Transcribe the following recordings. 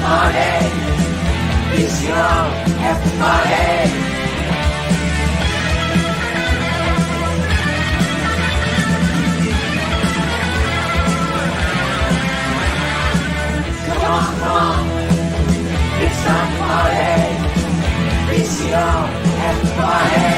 Afterparty. VCR Afterparty. Come on, it's time to party. VCR Afterparty.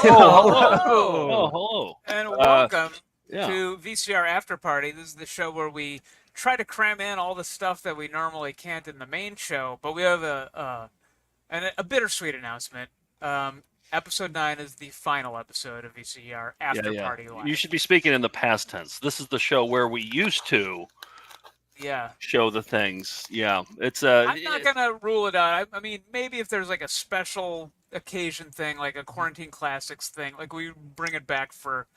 Hello. And welcome to VCR Afterparty. This is the show where we try to cram in all the stuff that we normally can't in the main show, but we have a bittersweet announcement. Episode 9 is the final episode of VCR Afterparty Live. You should be speaking in the past tense. This is the show where we used to show the things. Yeah, it's I'm not gonna rule it out. I mean, maybe if there's like a special occasion thing, like a Quarantine Classics thing, like we bring it back for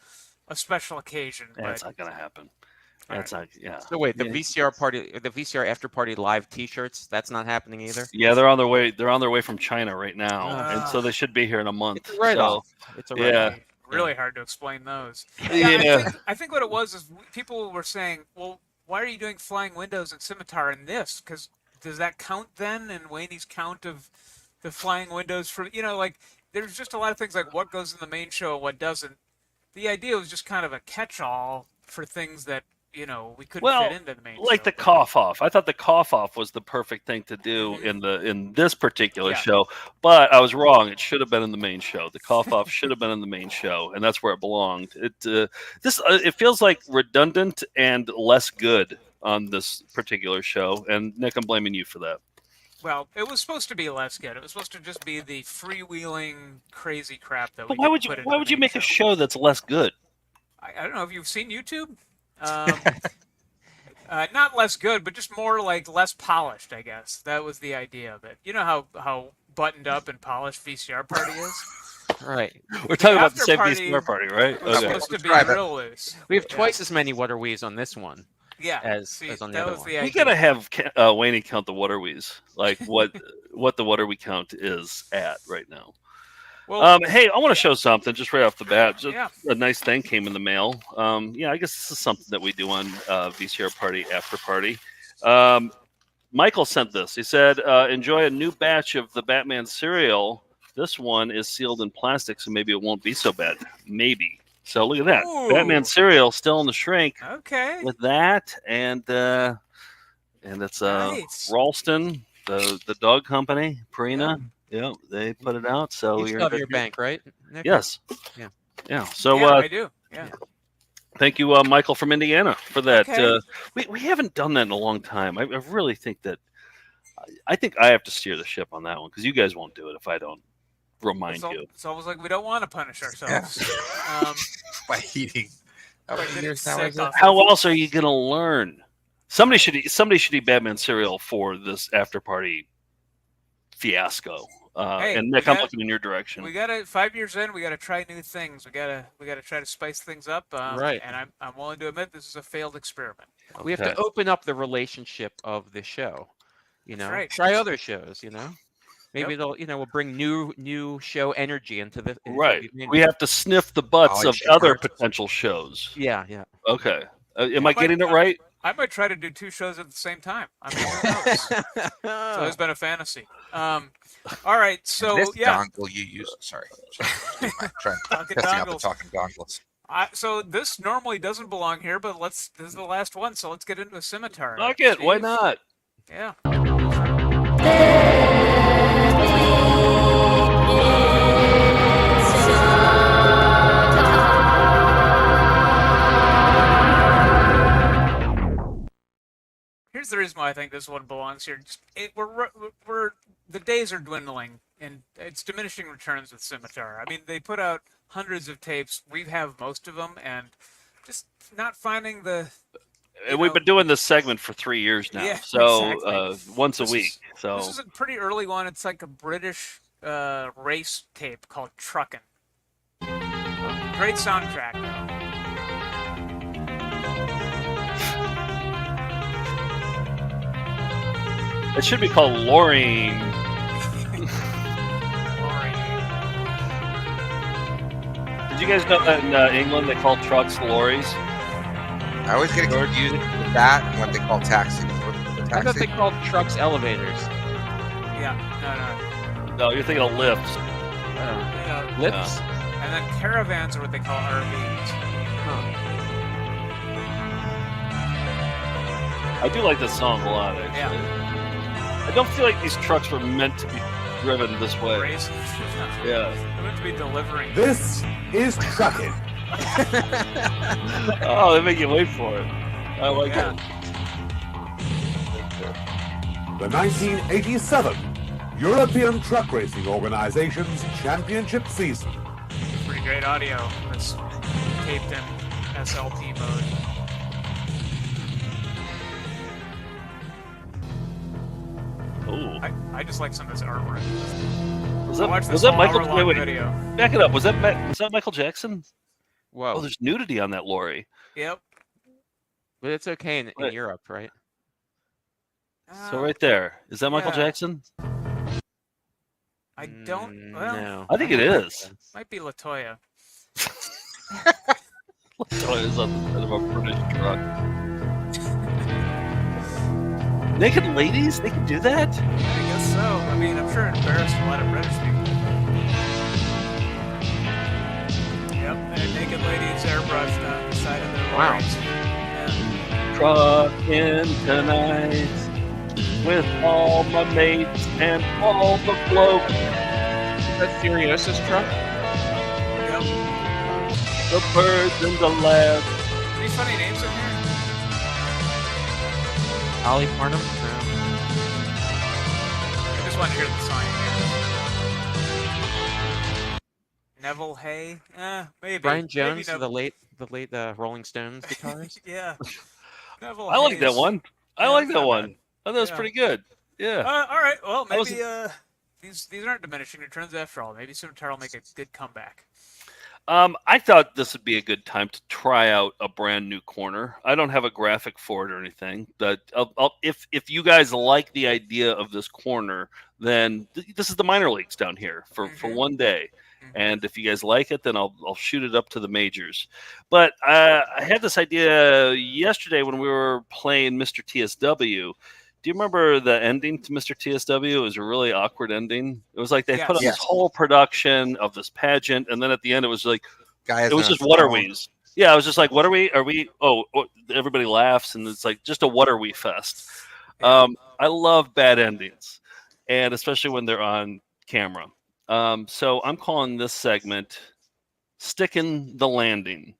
a special occasion. That's not gonna happen. That's not. Yeah. So wait, the VCR party, the VCR after party live T-shirts, that's not happening either. Yeah, they're on their way. They're on their way from China right now, and so they should be here in a month. It's a write-off. It's a write-off. Really hard to explain those. Yeah. I think what it was is people were saying, well, why are you doing Flying Windows and Scimitar in this? Because does that count then in Wayne's count of the Flying Windows? For like there's just a lot of things like what goes in the main show and what doesn't. The idea was just kind of a catch-all for things that we couldn't fit into the main show. Like the cough off. I thought the cough off was the perfect thing to do in this particular show, but I was wrong. It should have been in the main show. The cough off should have been in the main show, and that's where it belonged. It feels like redundant and less good on this particular show, and Nick, I'm blaming you for that. Well, it was supposed to be less good. It was supposed to just be the freewheeling crazy crap that. But why would you make a show that's less good? I don't know. Have you seen YouTube? Not less good, but just more like less polished, I guess. That was the idea of it. You know how buttoned up and polished VCR Party is? Right. We're talking about the same VCR Party, right? It's supposed to be real loose. We have twice as many What Are We's on this one. Yeah. As on the other one. We gotta have Wayne count the What Are We's, like what the What Are We count is at right now. Well, hey, I want to show something just right off the bat. A nice thing came in the mail. I guess this is something that we do on VCR Party After Party. Michael sent this. He said, enjoy a new batch of the Batman cereal. This one is sealed in plastic, so maybe it won't be so bad. Maybe. So look at that. Ooh. Batman cereal still in the shrink. Okay. With that, and it's nice. Ralston, the dog company, Purina. Yeah, they put it out. So you have your bank, right, Nick? Yes. Yeah. So I do. Yeah. Thank you, Michael from Indiana, for that. Okay. We haven't done that in a long time. I really think that I have to steer the ship on that one because you guys won't do it if I don't remind you. It's almost like we don't want to punish ourselves by eating. How else are you gonna learn? Somebody should eat Batman cereal for this after party fiasco. And Nick, I'm looking in your direction. We gotta 5 years in. We gotta try new things. We gotta try to spice things up. Right. And I'm willing to admit this is a failed experiment. Okay. We have to open up the relationship of the show. Right. Try other shows. Maybe they'll we'll bring new show energy into the right. We have to sniff the butts of other potential shows. Yeah. Okay. Am I getting it right? I might try to do 2 shows at the same time. I mean, who knows? It's always been a fantasy. All right, so this dongle you use. Sorry. Testing out the talking dongles. So this normally doesn't belong here, but this is the last one, so let's get into a Scimitar. Fuck it, why not? Yeah. Here's the reason why I think this one belongs here. The days are dwindling, and it's diminishing returns with Scimitar. I mean, they put out hundreds of tapes. We have most of them, and just not finding the. We've been doing this segment for 3 years now, exactly. Once a week. So this is a pretty early one. It's like a British race tape called Truckin'. Great soundtrack, though. It should be called Lorraine. Did you guys know that in England they call trucks lorries? I always get confused with that and what they call taxis. I thought they called trucks elevators. Yeah, No, you're thinking of lifts. no. Lifts? And then caravans are what they call RVs. I do like this song a lot, actually. I don't feel like these trucks were meant to be driven this way. Race. Yeah. They're meant to be delivering. This is trucking. Oh, they make you wait for it. I like it. The 1987 European Truck Racing Organization's championship season. Pretty great audio. It's taped in SLP mode. Ooh. I just like some of this artwork. Was Watch that, this Michael? hour-long Wait, video. back it up. Was that Michael Jackson? Whoa. Oh, there's nudity on that lorry. Yep. But it's okay in Europe, right? So right there, is that Michael yeah. Jackson? I don't. Well, No. I think it is. might be Latoya. Latoya's on the side of a British truck. Naked ladies? They can do that? I guess so. I mean, I'm sure it embarrassed a lot of British people. Yep, and naked ladies airbrushed on the side of their Wow. lorries. Yeah. Trucking tonight with all my mates and all the blokes. Is that Furiosa's truck? Yep. The birds and the lads. Any funny names in here? Ollie Farnham? No. I just want to hear the song again. Neville Hay? Maybe. Brian Maybe Jones, Neville. the late Rolling Stones guitarist. Yeah. Neville I like that Hayes. one. I Yeah, like it's that not one. bad. I thought it was Yeah. pretty good. Yeah. All right. Well, I was- maybe these aren't diminishing returns after all. Maybe Scimitar will make a good comeback. I thought this would be a good time to try out a brand new corner. I don't have a graphic for it or anything, but if you guys like the idea of this corner, then this is the minor leagues down here for one day. And if you guys like it, then I'll shoot it up to the majors. But I had this idea yesterday when we were playing Mr. TSW. Do you remember the ending to Mr. TSW? It was a really awkward ending. It was like they put on this whole production of this pageant, and then at the end it was like, it was just what are we's. Yeah, it was just like, what are we? Are we? Oh, everybody laughs, and it's like just a what are we fest. I love bad endings, and especially when they're on camera. So I'm calling this segment "Sticking the Landing."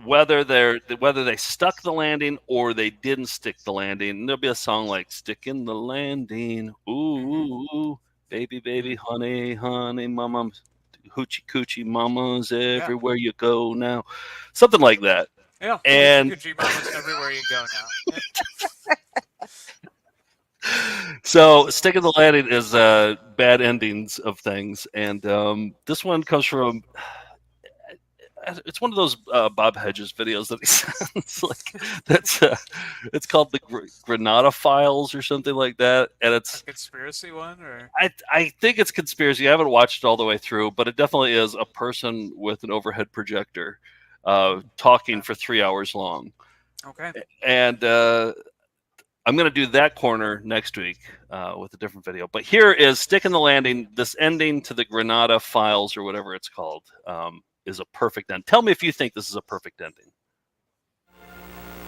Whether they stuck the landing or they didn't stick the landing, and there'll be a song like "Sticking the Landing," ooh, baby, baby, honey, honey, mama, hoochie coochie mamas everywhere you go now, something like that. Yeah, and hoochie mamas everywhere you go now. So sticking the landing is bad endings of things, and this one comes from. It's one of those Bob Hedges videos that he sends. It's called the Granada Files or something like that, and it's a conspiracy one. Or I think it's conspiracy. I haven't watched it all the way through, but it definitely is a person with an overhead projector talking for 3 hours long. Okay. And I'm going to do that corner next week with a different video. But here is Sticking the Landing. This ending to the Granada Files or whatever it's called. Is a perfect end. Tell me if you think this is a perfect ending.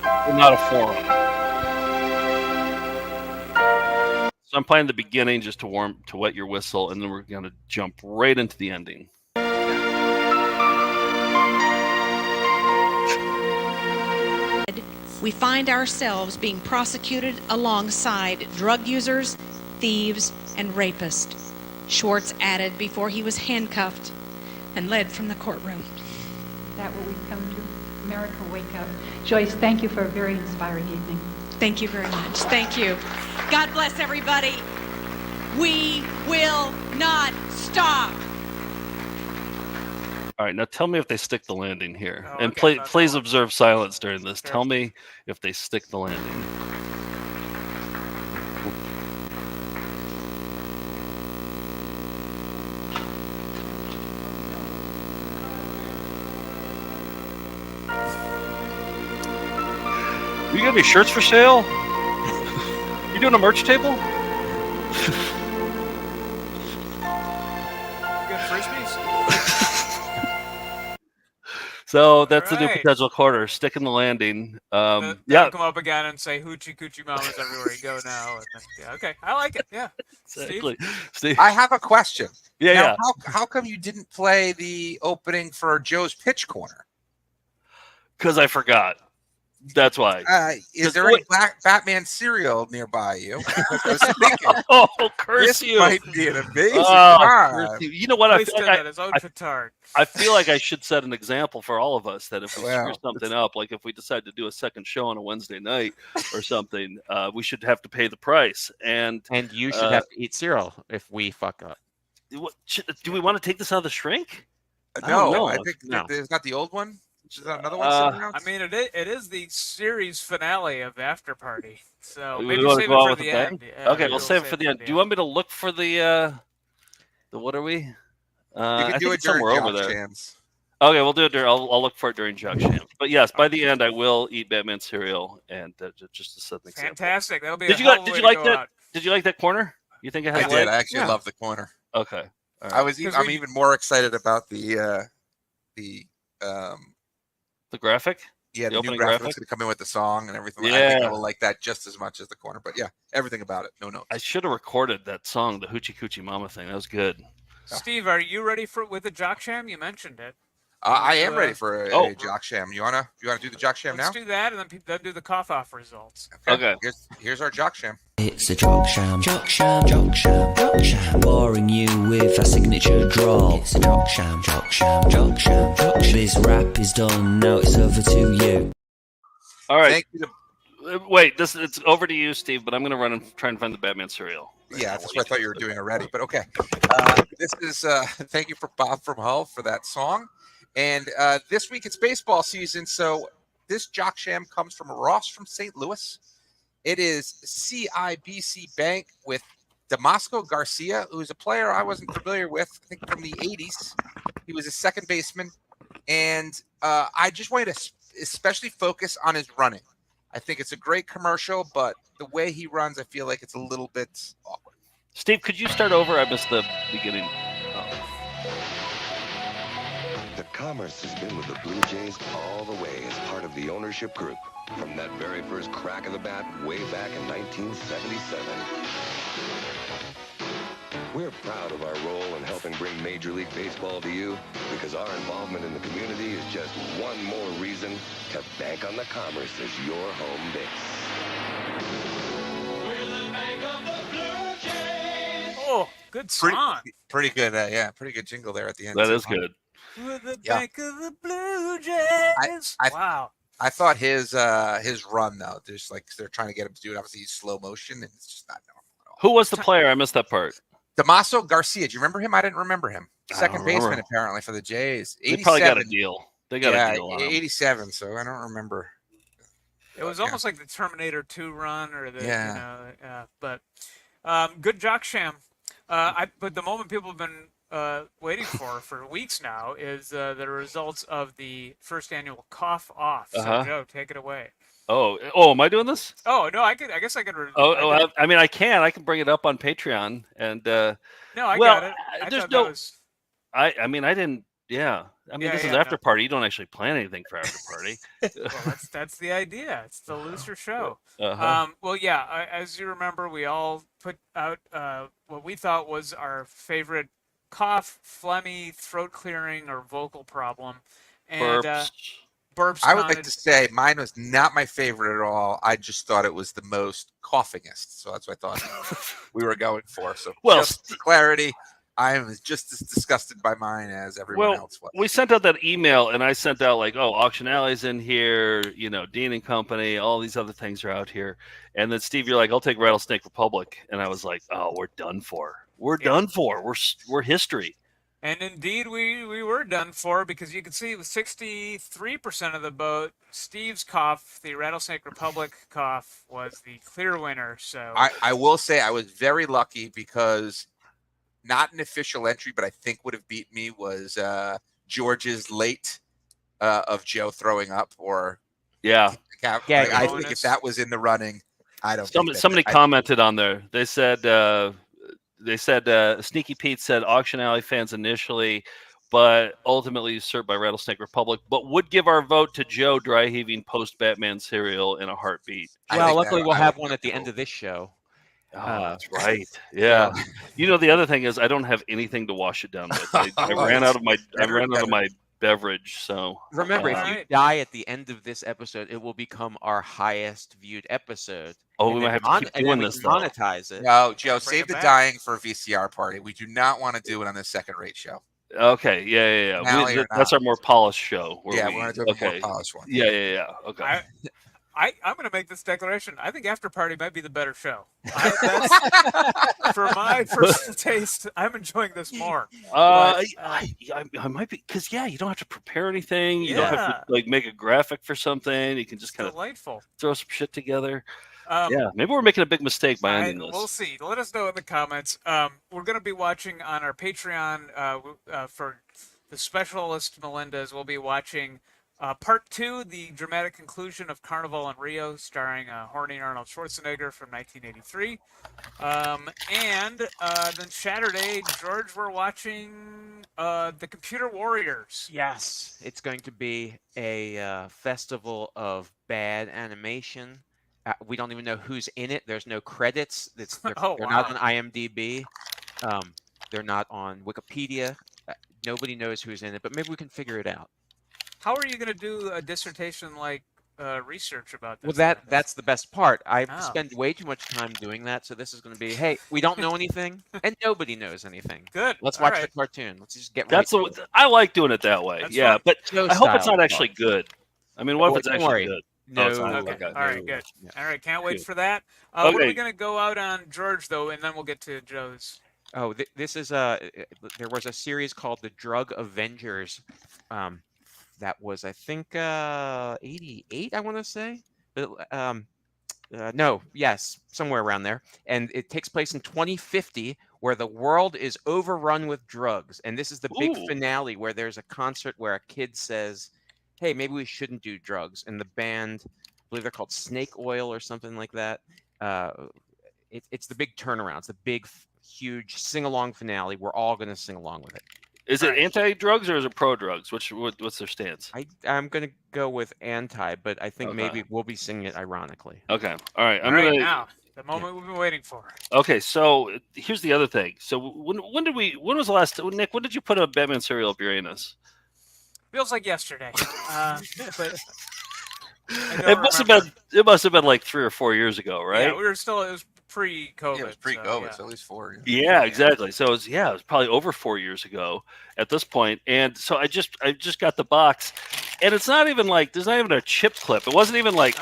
We're not a forum. So I'm playing the beginning just to wet your whistle, and then we're going to jump right into the ending. We find ourselves being prosecuted alongside drug users, thieves, and rapists. Schwartz added before he was handcuffed and led from the courtroom. Is that what we've come to? America, wake up. Joyce, thank you for a very inspiring evening. Thank you very much. Thank you. God bless everybody. We will not stop. All right, now tell me if they stick the landing here. Oh, and okay, please observe silence during this. Sure. Tell me if they stick the landing. You got any shirts for sale? You doing a merch table? Good frisbees. So that's the new Alright. potential quarter. Stick in the landing. They'll Yeah, come up again and say hoochie coochie mamas everywhere you go now. And then, yeah, okay, I like it. Yeah, exactly. Steve? I have a question. Yeah, Now, yeah. how come you didn't play the opening for Joe's pitch corner? Because I forgot. That's why. Is there any Batman cereal nearby you? I was thinking, Oh, curse this you! might be an amazing Oh, time. curse you. You know what? I Wasted at his own petard. feel like I should set an example for all of us that if we screw Well, something up, like if we decide to do a second show on a Wednesday night or something, we should have to pay the price. And you should have to eat cereal if we fuck up. do we want to take this out of the shrink? No, I think No. there's not the old one. Is that another one sitting around? I mean, it is the series finale of Afterparty, so We maybe wanna save go it out for with the a bang? end. Yeah, Okay, we'll save it for the end. Do you want me to look for the what are we? You I can think do it it's during somewhere over Jock there. Jams. Okay, we'll do it during. I'll look for it during Jock Shams. But yes, by the end, I will eat Batman cereal, and just to set an example. Fantastic. That'll be. Did you like that? Out. Did you like that corner? You think it has? I did. I actually love the corner. Okay. All right. I'm even more excited about the graphic. Yeah, the new opening graphic graphic? going to come in with the song and everything. Yeah. I think I will like that just as much as the corner. But yeah, everything about it. No notes. I should have recorded that song, the Hoochie Coochie Mama thing. That was good. Steve, are you ready with the Jock Sham? You mentioned it. I am ready for a Jock Sham. You wanna do the Jock Sham now? Let's do that, and then do the cough off results. Okay. Here's our Jock Sham. It's a Jock Sham, Jock Sham, Jock Sham, Jock Sham. Boring you with a signature drawl. It's a Jock Sham, Jock Sham, Jock Sham, Jock Sham. This rap is done, now it's over to you. All right. Thank you. Wait, it's over to you, Steve. But I'm gonna run and try and find the Batman cereal. Yeah, that's what I thought you were doing already. But okay, this is thank you for Bob from Hull for that song. And this week it's baseball season, so this Jock Sham comes from Ross from St. Louis. It is CIBC Bank with Damasco Garcia, who is a player I wasn't familiar with, I think from the 80s. He was a second baseman. And I just wanted to especially focus on his running. I think it's a great commercial, but the way he runs, I feel like it's a little bit awkward. Steve, could you start over? I missed the beginning. The Commerce has been with the Blue Jays all the way as part of the ownership group. From that very first crack of the bat way back in 1977. We're proud of our role in helping bring Major League Baseball to you because our involvement in the community is just one more reason to bank on the Commerce as your home base. We're the bank of the Blue Jays. Oh, good song. Pretty good. Yeah, pretty good jingle there at the end. That is good. We're the bank of the Blue Jays. Wow. I thought his run though, just like they're trying to get him to do it. Obviously, he's slow motion, and it's just not normal at all. Who was the player? I missed that part. Damasco Garcia. Do you remember him? I didn't remember him. Second baseman remember. apparently for the Jays. 87. They probably got a deal. They got a deal on him. 87. So I don't remember. It was almost like the Terminator 2 run, or the but good Jock Sham. But the moment people have been waiting for weeks now is the results of the first annual cough off. So Joe, take it away. Oh, am I doing this? Oh no, I guess I could. I mean, I can bring it up on Patreon, and no, I got it. I mean, I didn't. Yeah, I mean, this is after party. You don't actually plan anything for after party. Well, that's the idea. It's the looser show. Well, yeah, as you remember, we all put out what we thought was our favorite cough, phlegmy, throat clearing, or vocal problem, and burps. I would like to say mine was not my favorite at all. I just thought it was the most coughingest, so that's what I thought we were going for. So, just for clarity, I am just as disgusted by mine as everyone else was. We sent out that email, and I sent out like, Auction Alley's in here, Dean and Company, all these other things are out here. And then Steve, you're like, I'll take Rattlesnake Republic, and I was like, oh, we're done for. We're done for. We're history. And indeed, we were done for, because you can see with 63% of the vote, Steve's cough, the Rattlesnake Republic cough, was the clear winner. So I will say I was very lucky because not an official entry, but I think would have beat me was George's late of Joe throwing up, or Yeah. I think if that was in the running, I don't. Somebody commented on there. They said Sneaky Pete said Auction Alley fans initially, but ultimately usurped by Rattlesnake Republic, but would give our vote to Joe dry heaving post Batman cereal in a heartbeat. Well, luckily we'll have one at the end of this show. Oh, that's right. Yeah. You know, the other thing is I don't have anything to wash it down with. I ran out of my beverage. So remember, if you die at the end of this episode, it will become our highest viewed episode. Oh, we might have to keep doing this. Monetize it. No, Joe, save the dying for a VCR party. We do not want to do it on this second-rate show. Okay, yeah. That's our more polished show. We're going to do a more polished one. Yeah. Okay. I'm going to make this declaration. I think Afterparty might be the better show. For my personal taste, I'm enjoying this more. I might be because you don't have to prepare anything. You don't have to make a graphic for something. You can just kind of throw some shit together. Maybe we're making a big mistake by ending this. We'll see. Let us know in the comments. We're going to be watching on our Patreon for the specialist Melendez. We'll be watching Part 2, the dramatic conclusion of Carnival in Rio, starring horny Arnold Schwarzenegger from 1983. And then Saturday, George, we're watching The Computer Warriors. Yes, it's going to be a festival of bad animation. We don't even know who's in it. There's no credits. They're not on IMDb. They're not on Wikipedia. Nobody knows who's in it, but maybe we can figure it out. How are you going to do a dissertation-like research about this? Well, that's the best part. I spend way too much time doing that, so this is going to be, hey, we don't know anything, and nobody knows anything. Good. Let's watch the cartoon. Let's just get I like doing it that way. That's but I hope it's not actually good. I mean, what if it's actually good? No. Okay. All right, good. Yeah. All right, can't wait for that. What are we going to go out on George, though, and then we'll get to Joe's. Oh, this is there was a series called The Drug Avengers. That was, I think, 88, I want to say. Somewhere around there. And it takes place in 2050, where the world is overrun with drugs. And this is the big finale, where there's a concert where a kid says, hey, maybe we shouldn't do drugs. And the band, I believe they're called Snake Oil or something like that. It's the big turnaround. It's the big, huge sing-along finale. We're all going to sing along with it. Is it anti-drugs or is it pro-drugs? What's their stance? I'm going to go with anti, but I think maybe we'll be singing it ironically. Okay. All right. Now, the moment we've been waiting for. Okay, so here's the other thing. So when was the last, Nick, when did you put a Batman cereal up your anus? Feels like yesterday. But it must have been like 3 or 4 years ago, right? Yeah, it was pre-COVID. Yeah, it was pre-COVID, so at least 4 years. Yeah, exactly. So it was probably over 4 years ago at this point. And so I just got the box, and it's not even like there's not even a chip clip. It wasn't even like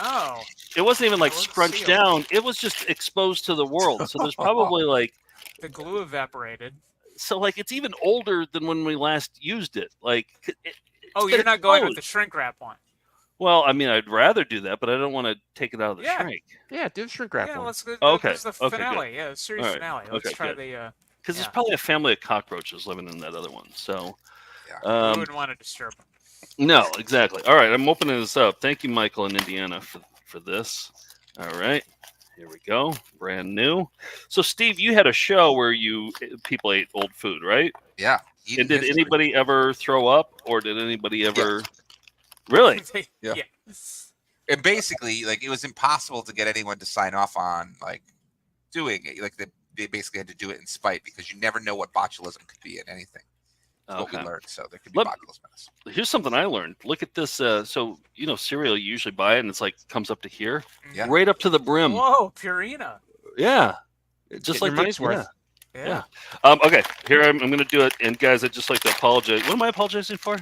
scrunched sealed down. It was just exposed to the world. So there's probably like the glue evaporated. So like it's even older than when we last used it. Like you're not going with the shrink wrap one. Well, I mean, I'd rather do that, but I don't want to take it out of the shrink. Yeah, do the shrink wrap. Yeah, let's go. Okay. It's the finale. Good. Yeah, the series finale. Let's try the. Because there's probably a family of cockroaches living in that other one. So. We wouldn't want to disturb them. No, exactly. All right, I'm opening this up. Thank you, Michael in Indiana, for this. All right, here we go. Brand new. So, Steve, you had a show where people ate old food, right? Yeah. And did anybody ever throw up, or did anybody ever? Yeah. Really? Yeah. And basically, it was impossible to get anyone to sign off on doing it. They basically had to do it in spite because you never know what botulism could be in anything. That's what we learned. So there could be botulism. Here's something I learned. Look at this. So cereal you usually buy it and it's comes up to here, right up to the brim. Whoa, Purina. Yeah, just like money's worth. Yeah. Okay, here I'm going to do it. And guys, I'd just like to apologize. What am I apologizing for?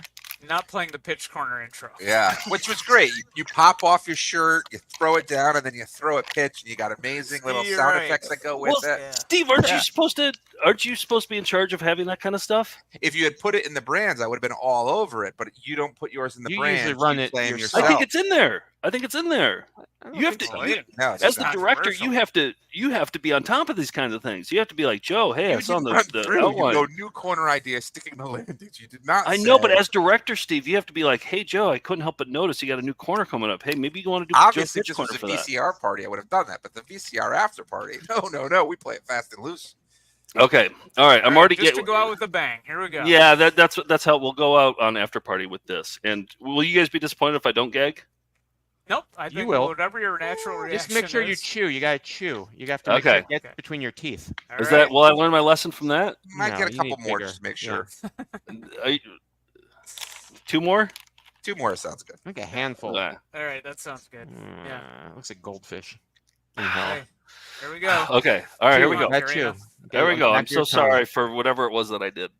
Not playing the pitch corner intro. Yeah, which was great. You pop off your shirt, you throw it down, and then you throw a pitch, and you got amazing little sound effects that go with it. Yeah. Steve, aren't you supposed to be in charge of having that kind of stuff? If you had put it in the brands, I would have been all over it. But you don't put yours in the brands. You usually run it yourself. I think it's in there. I think it's in there. You have to, as the director, you have to be on top of these kinds of things. You have to be like, Joe, hey, I saw the outline. You go, new corner idea, sticking the landings. You did not. I know, but as director, Steve, you have to be like, hey, Joe, I couldn't help but notice you got a new corner coming up. Hey, maybe you want to do obviously if this was a VCR party. I would have done that, but the VCR after party, no, we play it fast and loose. Okay, all right. I'm already just to go out with a bang. Here we go. Yeah, that's how we'll go out on after party with this. And will you guys be disappointed if I don't gag? Nope. I think whatever your natural reaction Just make sure is. you chew. You gotta chew. You have to make sure it gets between your teeth. Is that? Will I learn my lesson from that? Might get a couple more just to make sure. 2 more? 2 more sounds good. I think a handful. All right, that sounds good. Yeah. Looks like goldfish. Hey, here we go. Okay. All right. Here we go. That's you. There we go. I'm so sorry for whatever it was that I did.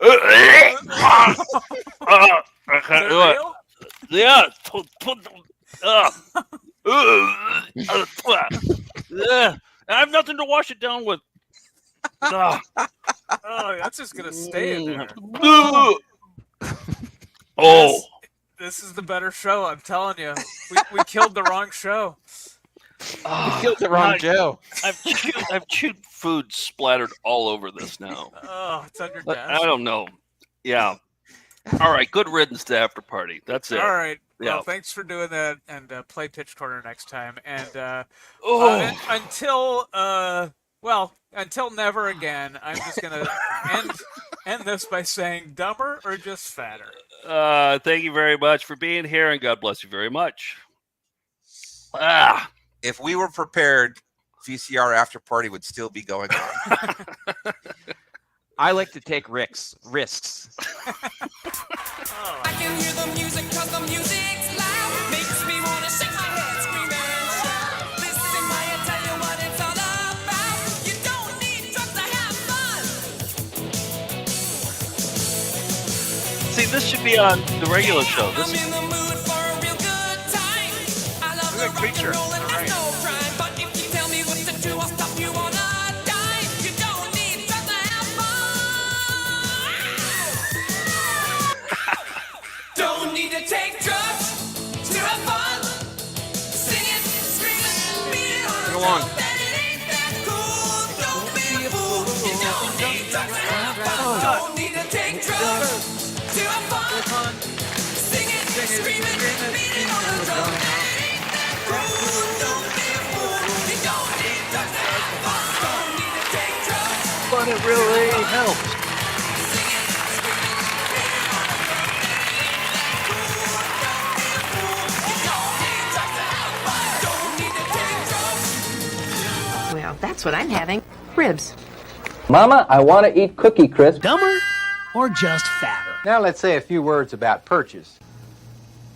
I can't do it. Yeah. I have nothing to wash it down with. Oh, that's just gonna stay in there. Oh. This is the better show. I'm telling you. We killed the wrong show. You killed the wrong Joe. I've chewed food splattered all over this now. Oh, it's on your desk. I don't know. Yeah. All right. Good riddance to after party. That's it. All right. Yeah. Well, thanks for doing that, and play pitch corner next time. And until never again, I'm just gonna end this by saying dumber or just fatter. Thank you very much for being here, and God bless you very much. If we were prepared, VCR after party would still be going on. I like to take risks. I can hear the music 'cause the music's loud. Makes me wanna shake my head, scream and shout. Listen, I tell you what it's all about. You don't need drugs to have fun. See, this should be on the regular show. I'm in the mood for a real good time. I love the rock and roll and that's no crime. But if you tell me what to do, I'll stop you on a dime. You don't need drugs to have fun. Don't need to take drugs to have fun. Sing it, scream it, beat it on the drum. That it ain't that cool. Don't be a fool. You don't need drugs to have fun. Don't need to take drugs to have fun. Sing it, scream it, beat it on the drum. That it ain't that cool. Don't be a fool. You don't need drugs to have fun. Don't need to take drugs. But it really helps. Well, that's what I'm having. Ribs. Mama, I want to eat Cookie Crisp. Dumber or just fatter? Now let's say a few words about purchase.